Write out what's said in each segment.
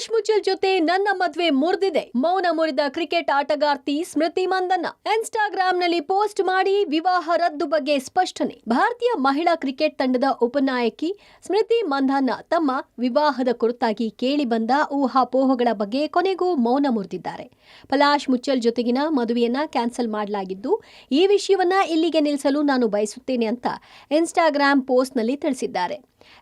ಪಲಾಶ್ ಮುಚ್ಚಲ್ ಜೊತೆ ನನ್ನ ಮದ್ವೆ ಮುರಿದಿದೆ. ಮೌನ ಮುರಿದ ಕ್ರಿಕೆಟ್ ಆಟಗಾರ್ತಿ ಸ್ಮೃತಿ ಮಂದಣ್ಣ ಇನ್ಸ್ಟಾಗ್ರಾಂನಲ್ಲಿ ಪೋಸ್ಟ್ ಮಾಡಿ ವಿವಾಹ ರದ್ದು ಬಗ್ಗೆ ಸ್ಪಷ್ಟನೆ. ಭಾರತೀಯ ಮಹಿಳಾ ಕ್ರಿಕೆಟ್ ತಂಡದ ಉಪನಾಯಕಿ ಸ್ಮೃತಿ ಮಂದಣ್ಣ ತಮ್ಮ ವಿವಾಹದ ಕುರಿತಾಗಿ ಕೇಳಿ ಬಂದ ಊಹಾಪೋಹಗಳ ಬಗ್ಗೆ ಕೊನೆಗೂ ಮೌನ ಮುರಿದಿದ್ದಾರೆ. ಪಲಾಶ್ ಮುಚ್ಚಲ್ ಜೊತೆಗಿನ ಮದುವೆಯನ್ನ ಕ್ಯಾನ್ಸಲ್ ಮಾಡಲಾಗಿದ್ದು, ಈ ವಿಷಯವನ್ನ ಇಲ್ಲಿಗೆ ನಿಲ್ಲಿಸಲು ನಾನು ಬಯಸುತ್ತೇನೆ ಅಂತ ಇನ್ಸ್ಟಾಗ್ರಾಂ ಪೋಸ್ಟ್ನಲ್ಲಿ ತಿಳಿಸಿದ್ದಾರೆ.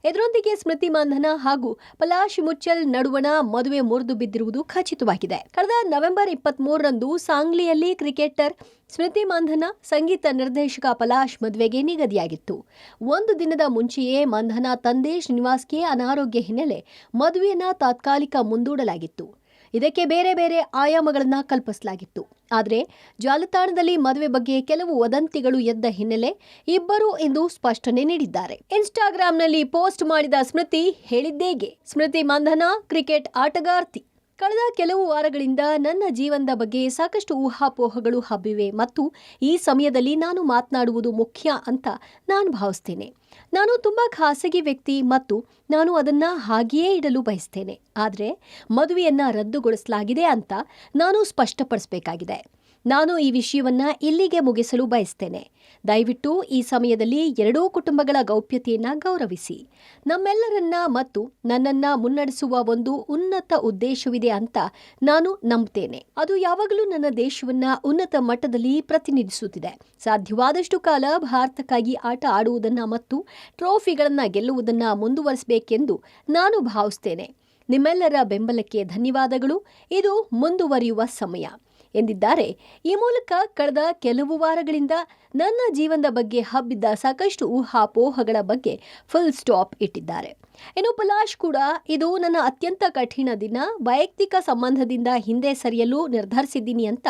ಇದರೊಂದಿಗೆ ಸ್ಮೃತಿ ಮಂದಣ್ಣ ಹಾಗೂ ಪಲಾಶ್ ಮುಚ್ಚಲ್ ನಡುವಣ ಮದುವೆ ಮುರಿದು ಬಿದ್ದಿರುವುದು ಖಚಿತವಾಗಿದೆ. ಕಳೆದ ನವೆಂಬರ್ 23ರಂದು ಸಾಂಗ್ಲಿಯಲ್ಲಿ ಕ್ರಿಕೆಟರ್ ಸ್ಮೃತಿ ಮಂದಣ್ಣ ಸಂಗೀತ ನಿರ್ದೇಶಕ ಪಲಾಶ್ ಮದುವೆಗೆ ನಿಗದಿಯಾಗಿತ್ತು. ಒಂದು ದಿನದ ಮುಂಚೆಯೇ ಮಂದಣ್ಣ ತಂದೆ ಶ್ರೀನಿವಾಸ್ಗೆ ಅನಾರೋಗ್ಯ ಹಿನ್ನೆಲೆ ಮದುವೆಯನ್ನ ತಾತ್ಕಾಲಿಕ ಮುಂದೂಡಲಾಗಿತ್ತು. ಇದಕ್ಕೆ ಬೇರೆ ಬೇರೆ ಆಯಾಮಗಳನ್ನ ಕಲ್ಪಿಸಲಾಗಿತ್ತು. ಆದರೆ ಜಾಲತಾಣದಲ್ಲಿ ಮದುವೆ ಬಗ್ಗೆ ಕೆಲವು ವದಂತಿಗಳು ಎದ್ದ ಹಿನ್ನೆಲೆ ಇಬ್ಬರು ಇಂದು ಸ್ಪಷ್ಟನೆ ನೀಡಿದ್ದಾರೆ. ಇನ್ಸ್ಟಾಗ್ರಾಂನಲ್ಲಿ ಪೋಸ್ಟ್ ಮಾಡಿದ ಸ್ಮೃತಿ ಹೇಳಿದ್ದೇಗೆ. ಸ್ಮೃತಿ ಮಂದಣ್ಣ ಕ್ರಿಕೆಟ್ ಆಟಗಾರ್ತಿ. ಕಳೆದ ಕೆಲವು ವಾರಗಳಿಂದ ನನ್ನ ಜೀವನದ ಬಗ್ಗೆ ಸಾಕಷ್ಟು ಊಹಾಪೋಹಗಳು ಹಬ್ಬಿವೆ ಮತ್ತು ಈ ಸಮಯದಲ್ಲಿ ನಾನು ಮಾತನಾಡುವುದು ಮುಖ್ಯ ಅಂತ ನಾನು ಭಾವಿಸ್ತೇನೆ. ನಾನು ತುಂಬಾ ಖಾಸಗಿ ವ್ಯಕ್ತಿ ಮತ್ತು ನಾನು ಅದನ್ನ ಹಾಗೆಯೇ ಇಡಲು ಬಯಸ್ತೇನೆ. ಆದರೆ ಮದುವೆಯನ್ನ ರದ್ದುಗೊಳಿಸಲಾಗಿದೆ ಅಂತ ನಾನು ಸ್ಪಷ್ಟಪಡಿಸಬೇಕಾಗಿದೆ. ನಾನು ಈ ವಿಷಯವನ್ನ ಇಲ್ಲಿಗೆ ಮುಗಿಸಲು ಬಯಸ್ತೇನೆ. ದಯವಿಟ್ಟು ಈ ಸಮಯದಲ್ಲಿ ಎರಡೂ ಕುಟುಂಬಗಳ ಗೌಪ್ಯತೆಯನ್ನ ಗೌರವಿಸಿ. ನಮ್ಮೆಲ್ಲರನ್ನ ಮತ್ತು ನನ್ನನ್ನ ಮುನ್ನಡೆಸುವ ಒಂದು ಉನ್ನತ ಉದ್ದೇಶವಿದೆ ಅಂತ ನಾನು ನಂಬುತ್ತೇನೆ. ಅದು ಯಾವಾಗಲೂ ನನ್ನ ದೇಶವನ್ನ ಉನ್ನತ ಮಟ್ಟದಲ್ಲಿ ಪ್ರತಿನಿಧಿಸುತ್ತಿದೆ. ಸಾಧ್ಯವಾದಷ್ಟು ಕಾಲ ಭಾರತಕ್ಕಾಗಿ ಆಟ ಆಡುವುದನ್ನ ಮತ್ತು ಟ್ರೋಫಿಗಳನ್ನ ಗೆಲ್ಲುವುದನ್ನ ಮುಂದುವರಿಸಬೇಕೆಂದು ನಾನು ಭಾವಿಸ್ತೇನೆ. ನಿಮ್ಮೆಲ್ಲರ ಬೆಂಬಲಕ್ಕೆ ಧನ್ಯವಾದಗಳು. ಇದು ಮುಂದುವರಿಯುವ ಸಮಯ ಎಂದಿದ್ದಾರೆ. ಈ ಮೂಲಕ ಕಳೆದ ಕೆಲವು ವಾರಗಳಿಂದ ನನ್ನ ಜೀವನದ ಬಗ್ಗೆ ಹಬ್ಬಿದ್ದ ಸಾಕಷ್ಟು ಊಹಾಪೋಹಗಳ ಬಗ್ಗೆ ಫುಲ್ ಸ್ಟಾಪ್ ಇಟ್ಟಿದ್ದಾರೆ. ಇನ್ನು ಪಲಾಶ್ ಕೂಡ ಇದು ನನ್ನ ಅತ್ಯಂತ ಕಠಿಣ ದಿನ, ವೈಯಕ್ತಿಕ ಸಂಬಂಧದಿಂದ ಹಿಂದೆ ಸರಿಯಲು ನಿರ್ಧರಿಸಿದ್ದೀನಿ ಅಂತ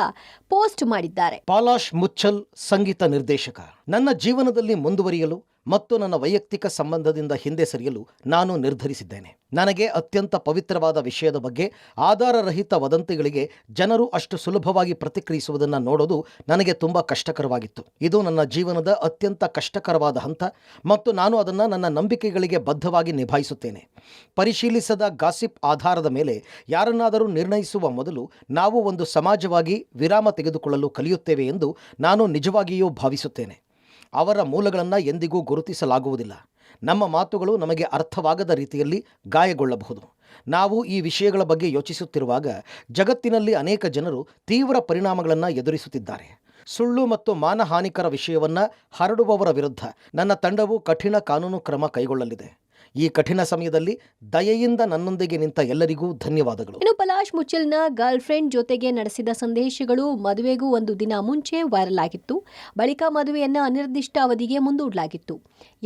ಪೋಸ್ಟ್ ಮಾಡಿದ್ದಾರೆ. ಪಲಾಶ್ ಮುಚ್ಚಲ್ ಸಂಗೀತ ನಿರ್ದೇಶಕ. ನನ್ನ ಜೀವನದಲ್ಲಿ ಮುಂದುವರಿಯಲು ಮತ್ತು ನನ್ನ ವೈಯಕ್ತಿಕ ಸಂಬಂಧದಿಂದ ಹಿಂದೆ ಸರಿಯಲು ನಾನು ನಿರ್ಧರಿಸಿದ್ದೇನೆ. ನನಗೆ ಅತ್ಯಂತ ಪವಿತ್ರವಾದ ವಿಷಯದ ಬಗ್ಗೆ ಆಧಾರರಹಿತ ವದಂತಿಗಳಿಗೆ ಜನರು ಅಷ್ಟು ಸುಲಭವಾಗಿ ಪ್ರತಿಕ್ರಿಯಿಸುವುದನ್ನು ನೋಡೋದು ನನಗೆ ತುಂಬ ಕಷ್ಟಕರವಾಗಿತ್ತು. ಇದು ನನ್ನ ಜೀವನದ ಅತ್ಯಂತ ಕಷ್ಟಕರವಾದ ಹಂತ ಮತ್ತು ನಾನು ಅದನ್ನು ನನ್ನ ನಂಬಿಕೆಗಳಿಗೆ ಬದ್ಧವಾಗಿ ನಿಭಾಯಿಸುತ್ತೇನೆ. ಪರಿಶೀಲಿಸದ ಗಾಸಿಪ್ ಆಧಾರದ ಮೇಲೆ ಯಾರನ್ನಾದರೂ ನಿರ್ಣಯಿಸುವ ಮೊದಲು ನಾವು ಒಂದು ಸಮಾಜವಾಗಿ ವಿರಾಮ ತೆಗೆದುಕೊಳ್ಳಲು ಕಲಿಯುತ್ತೇವೆ ಎಂದು ನಾನು ನಿಜವಾಗಿಯೂ ಭಾವಿಸುತ್ತೇನೆ. ಅವರ ಮೂಲಗಳನ್ನು ಎಂದಿಗೂ ಗುರುತಿಸಲಾಗುವುದಿಲ್ಲ. ನಮ್ಮ ಮಾತುಗಳು ನಮಗೆ ಅರ್ಥವಾಗದ ರೀತಿಯಲ್ಲಿ ಗಾಯಗೊಳ್ಳಬಹುದು. ನಾವು ಈ ವಿಷಯಗಳ ಬಗ್ಗೆ ಯೋಚಿಸುತ್ತಿರುವಾಗ ಜಗತ್ತಿನಲ್ಲಿ ಅನೇಕ ಜನರು ತೀವ್ರ ಪರಿಣಾಮಗಳನ್ನು ಎದುರಿಸುತ್ತಿದ್ದಾರೆ. ಸುಳ್ಳು ಮತ್ತು ಮಾನಹಾನಿಕರ ವಿಷಯವನ್ನು ಹರಡುವವರ ವಿರುದ್ಧ ನನ್ನ ತಂಡವು ಕಠಿಣ ಕಾನೂನು ಕ್ರಮ ಕೈಗೊಳ್ಳಲಿದೆ. ಈ ಕಠಿಣ ಸಮಯದಲ್ಲಿ ದಯೆಯಿಂದ ನನ್ನೊಂದಿಗೆ ನಿಂತ ಎಲ್ಲರಿಗೂ ಧನ್ಯವಾದಗಳು. ಇನ್ನು ಪಲಾಶ್ ಮುಚ್ಚಲ್ನ ಗರ್ಲ್ ಫ್ರೆಂಡ್ ಜೊತೆಗೆ ನಡೆಸಿದ ಸಂದೇಶಗಳು ಮದುವೆಗೂ ಒಂದು ದಿನ ಮುಂಚೆ ವೈರಲ್ ಆಗಿತ್ತು. ಬಳಿಕ ಮದುವೆಯನ್ನ ಅನಿರ್ದಿಷ್ಟ ಅವಧಿಗೆ ಮುಂದೂಡಲಾಗಿತ್ತು.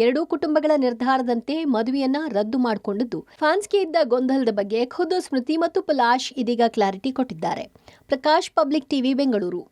ಎರಡೂ ಕುಟುಂಬಗಳ ನಿರ್ಧಾರದಂತೆ ಮದುವೆಯನ್ನ ರದ್ದು ಮಾಡಿಕೊಂಡಿದ್ದು ಫ್ಯಾನ್ಸ್ಗೆ ಇದ್ದ ಗೊಂದಲದ ಬಗ್ಗೆ ಖುದ್ದು ಸ್ಮೃತಿ ಮತ್ತು ಪಲಾಶ್ ಇದೀಗ ಕ್ಲಾರಿಟಿ ಕೊಟ್ಟಿದ್ದಾರೆ. Prakash, public TV, Bengaluru.